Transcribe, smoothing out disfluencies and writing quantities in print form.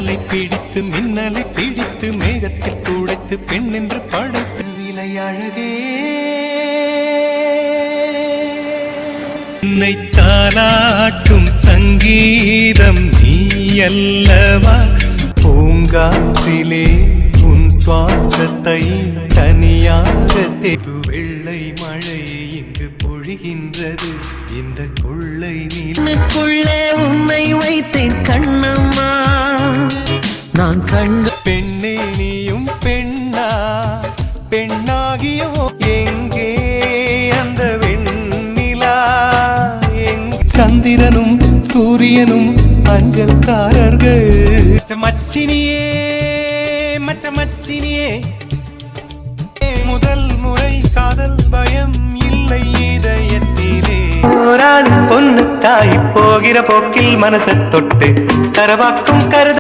மின்னலை பிடித்து மேகத்தில் துடைத்து பெண் என்று படைத்து விலை அழகே என்னை தாலாட்டும் சங்கீதம் நீ அல்லவா பூங்காற்றிலே உன் சுவாசத்தை தனியாக தேது வெள்ளை மழை இங்கு பொழிகின்றது இந்த கொள்ளை நீனுக்குள்ளே உன்னை வைத்தேன் கண்ணம்மா நான் கண்டு பெண்ணே நீயும் பெண்ணா பெண்ணாகியவோ எங்கே அந்த வெண்ணிலா சந்திரனும் சூரியனும் அஞ்சல்காரர்கள் மச்சினியே மச்சினியே முதல் முறை காதல் பயம் இல்லை இதயத்திலே போராடும் பொண்ணு தாய் போகிற போக்கில் மனசை தொட்டு தரவாக்கும் கருத